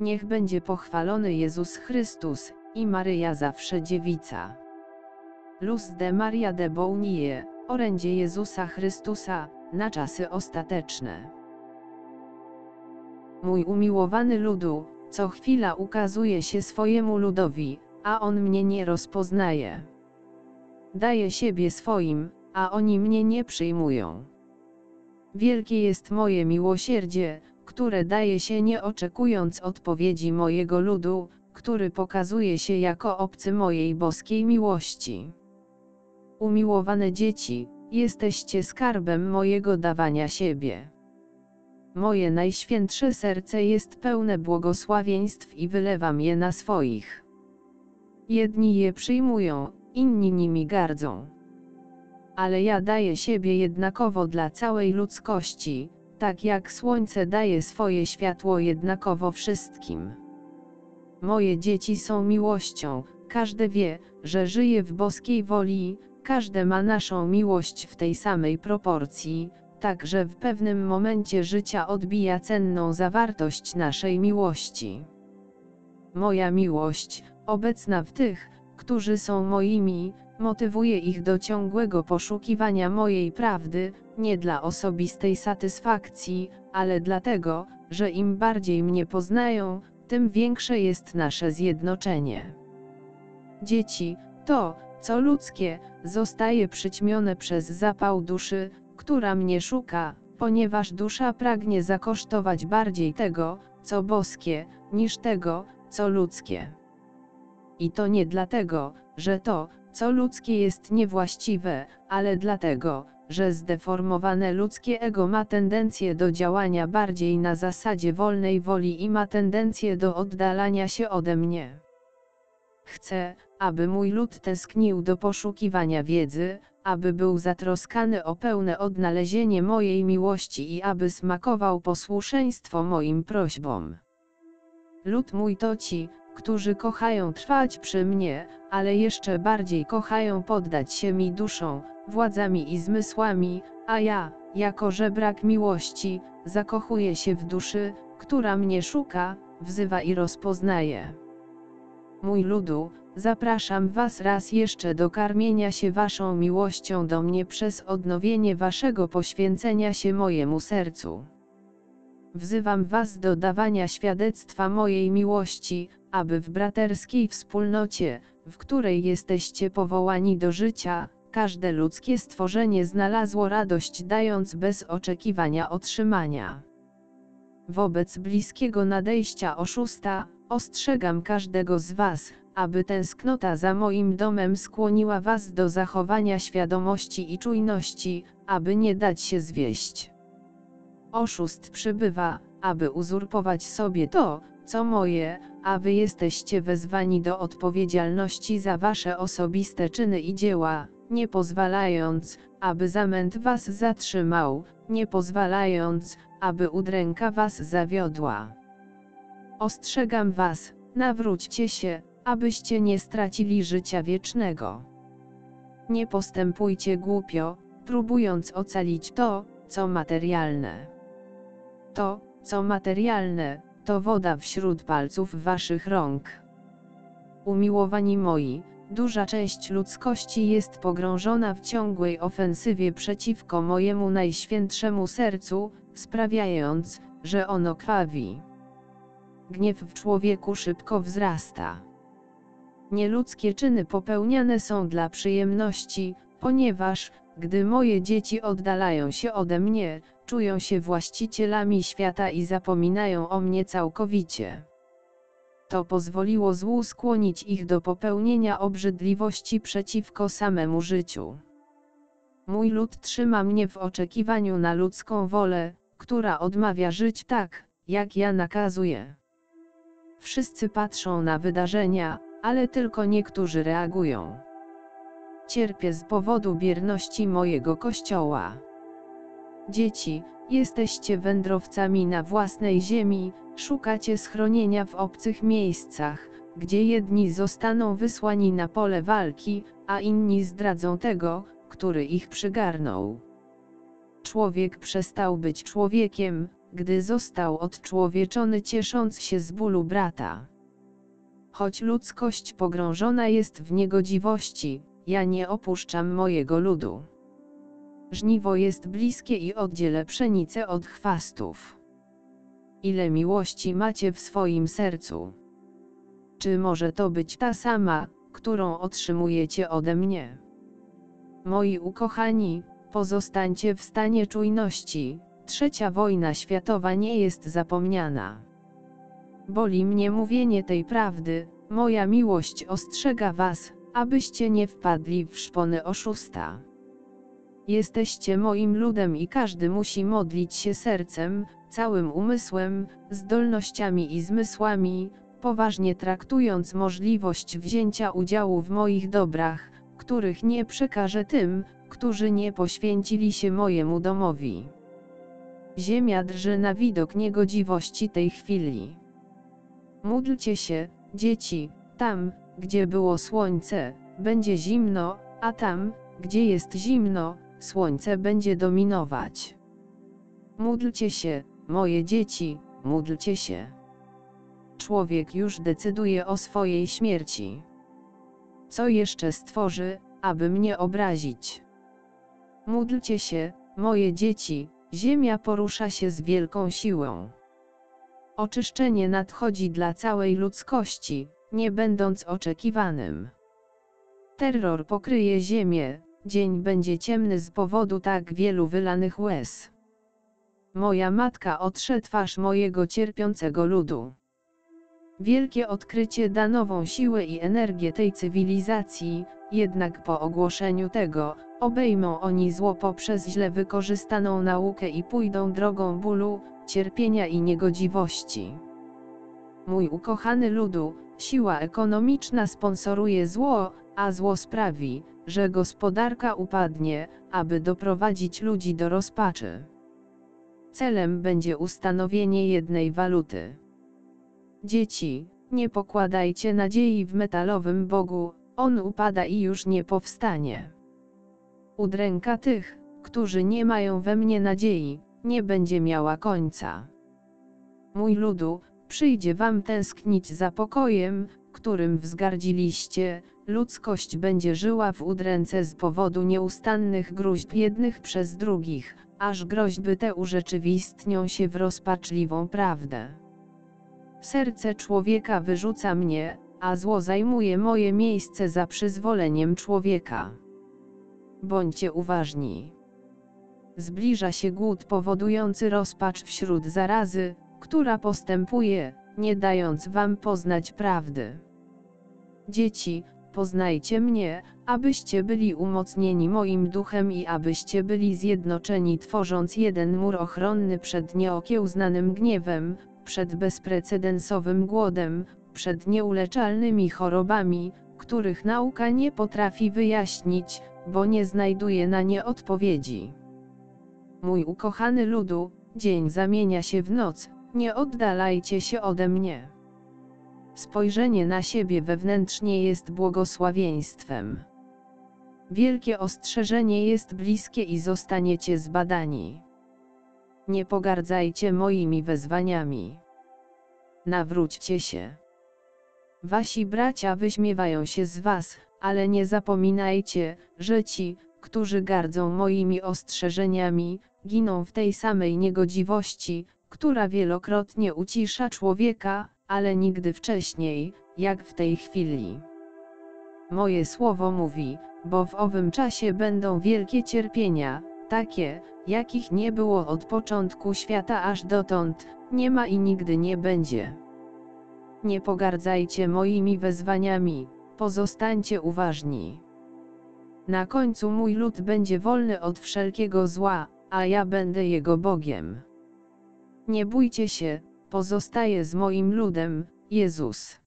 Niech będzie pochwalony Jezus Chrystus i Maryja zawsze dziewica. Luz de Maria de Bounie, orędzie Jezusa Chrystusa, na czasy ostateczne. Mój umiłowany ludu, co chwila ukazuje się swojemu ludowi, a on mnie nie rozpoznaje. Daję siebie swoim, a oni mnie nie przyjmują. Wielkie jest moje miłosierdzie, które daje się nie oczekując odpowiedzi mojego ludu, który pokazuje się jako obcy mojej boskiej miłości. Umiłowane dzieci, jesteście skarbem mojego dawania siebie. Moje najświętsze serce jest pełne błogosławieństw i wylewam je na swoich. Jedni je przyjmują, inni nimi gardzą. Ale ja daję siebie jednakowo dla całej ludzkości, tak jak słońce daje swoje światło jednakowo wszystkim. Moje dzieci są miłością, każde wie, że żyje w boskiej woli, każde ma naszą miłość w tej samej proporcji, tak że w pewnym momencie życia odbija cenną zawartość naszej miłości. Moja miłość, obecna w tych, którzy są moimi, motywuje ich do ciągłego poszukiwania mojej prawdy, nie dla osobistej satysfakcji, ale dlatego, że im bardziej mnie poznają, tym większe jest nasze zjednoczenie. Dzieci, to, co ludzkie, zostaje przyćmione przez zapał duszy, która mnie szuka, ponieważ dusza pragnie zakosztować bardziej tego, co boskie, niż tego, co ludzkie. I to nie dlatego, że to, co ludzkie jest niewłaściwe, ale dlatego, że zdeformowane ludzkie ego ma tendencję do działania bardziej na zasadzie wolnej woli i ma tendencję do oddalania się ode mnie. Chcę, aby mój lud tęsknił do poszukiwania wiedzy, aby był zatroskany o pełne odnalezienie mojej miłości i aby smakował posłuszeństwo moim prośbom. Lud mój to ci, którzy kochają trwać przy mnie, ale jeszcze bardziej kochają poddać się mi duszą, władzami i zmysłami, a ja, jako że brak miłości, zakochuję się w duszy, która mnie szuka, wzywa i rozpoznaje. Mój ludu, zapraszam was raz jeszcze do karmienia się waszą miłością do mnie przez odnowienie waszego poświęcenia się mojemu sercu. Wzywam was do dawania świadectwa mojej miłości, aby w braterskiej wspólnocie, w której jesteście powołani do życia, każde ludzkie stworzenie znalazło radość dając bez oczekiwania otrzymania. Wobec bliskiego nadejścia oszusta, ostrzegam każdego z was, aby tęsknota za moim domem skłoniła was do zachowania świadomości i czujności, aby nie dać się zwieść. Oszust przybywa, aby uzurpować sobie to, co moje, a wy jesteście wezwani do odpowiedzialności za wasze osobiste czyny i dzieła, nie pozwalając, aby zamęt was zatrzymał, nie pozwalając, aby udręka was zawiodła. Ostrzegam was, nawróćcie się, abyście nie stracili życia wiecznego. Nie postępujcie głupio, próbując ocalić to, co materialne. To, co materialne, to woda wśród palców waszych rąk. Umiłowani moi, duża część ludzkości jest pogrążona w ciągłej ofensywie przeciwko mojemu najświętszemu sercu, sprawiając, że ono krwawi. Gniew w człowieku szybko wzrasta. Nieludzkie czyny popełniane są dla przyjemności, ponieważ, gdy moje dzieci oddalają się ode mnie, czują się właścicielami świata i zapominają o mnie całkowicie. To pozwoliło złu skłonić ich do popełnienia obrzydliwości przeciwko samemu życiu. Mój lud trzyma mnie w oczekiwaniu na ludzką wolę, która odmawia żyć tak, jak ja nakazuję. Wszyscy patrzą na wydarzenia, ale tylko niektórzy reagują. Cierpię z powodu bierności mojego Kościoła. Dzieci, jesteście wędrowcami na własnej ziemi, szukacie schronienia w obcych miejscach, gdzie jedni zostaną wysłani na pole walki, a inni zdradzą tego, który ich przygarnął. Człowiek przestał być człowiekiem, gdy został odczłowieczony, ciesząc się z bólu brata. Choć ludzkość pogrążona jest w niegodziwości, ja nie opuszczam mojego ludu. Żniwo jest bliskie i oddzielę pszenicę od chwastów. Ile miłości macie w swoim sercu? Czy może to być ta sama, którą otrzymujecie ode mnie? Moi ukochani, pozostańcie w stanie czujności, III wojna światowa nie jest zapomniana. Boli mnie mówienie tej prawdy, moja miłość ostrzega was, abyście nie wpadli w szpony oszusta. Jesteście moim ludem i każdy musi modlić się sercem, całym umysłem, zdolnościami i zmysłami, poważnie traktując możliwość wzięcia udziału w moich dobrach, których nie przekażę tym, którzy nie poświęcili się mojemu domowi. Ziemia drży na widok niegodziwości tej chwili. Módlcie się, dzieci, tam, gdzie było słońce, będzie zimno, a tam, gdzie jest zimno, słońce będzie dominować. Módlcie się, moje dzieci, módlcie się. Człowiek już decyduje o swojej śmierci. Co jeszcze stworzy, aby mnie obrazić? Módlcie się, moje dzieci, ziemia porusza się z wielką siłą. Oczyszczenie nadchodzi dla całej ludzkości, nie będąc oczekiwanym. Terror pokryje ziemię, dzień będzie ciemny z powodu tak wielu wylanych łez. Moja matka otrze twarz mojego cierpiącego ludu. Wielkie odkrycie da nową siłę i energię tej cywilizacji, jednak po ogłoszeniu tego, obejmą oni zło poprzez źle wykorzystaną naukę i pójdą drogą bólu, cierpienia i niegodziwości. Mój ukochany ludu, siła ekonomiczna sponsoruje zło, a zło sprawi, że gospodarka upadnie, aby doprowadzić ludzi do rozpaczy. Celem będzie ustanowienie jednej waluty. Dzieci, nie pokładajcie nadziei w metalowym Bogu, on upada i już nie powstanie. Udręka tych, którzy nie mają we mnie nadziei, nie będzie miała końca. Mój ludu, przyjdzie wam tęsknić za pokojem, którym wzgardziliście, ludzkość będzie żyła w udręce z powodu nieustannych gróźb jednych przez drugich, aż groźby te urzeczywistnią się w rozpaczliwą prawdę. Serce człowieka wyrzuca mnie, a zło zajmuje moje miejsce za przyzwoleniem człowieka. Bądźcie uważni. Zbliża się głód powodujący rozpacz wśród zarazy, która postępuje, nie dając wam poznać prawdy. Dzieci, poznajcie mnie, abyście byli umocnieni moim duchem i abyście byli zjednoczeni, tworząc jeden mur ochronny przed nieokiełznanym gniewem, przed bezprecedensowym głodem, przed nieuleczalnymi chorobami, których nauka nie potrafi wyjaśnić, bo nie znajduje na nie odpowiedzi. Mój ukochany ludu, dzień zamienia się w noc, nie oddalajcie się ode mnie. Spojrzenie na siebie wewnętrznie jest błogosławieństwem. Wielkie ostrzeżenie jest bliskie i zostaniecie zbadani. Nie pogardzajcie moimi wezwaniami. Nawróćcie się. Wasi bracia wyśmiewają się z was, ale nie zapominajcie, że ci, którzy gardzą moimi ostrzeżeniami, giną w tej samej niegodziwości, która wielokrotnie ucisza człowieka, ale nigdy wcześniej, jak w tej chwili. Moje słowo mówi, bo w owym czasie będą wielkie cierpienia, takie, jakich nie było od początku świata aż dotąd, nie ma i nigdy nie będzie. Nie pogardzajcie moimi wezwaniami, pozostańcie uważni. Na końcu mój lud będzie wolny od wszelkiego zła, a ja będę jego Bogiem. Nie bójcie się, pozostaję z moim ludem, Jezus.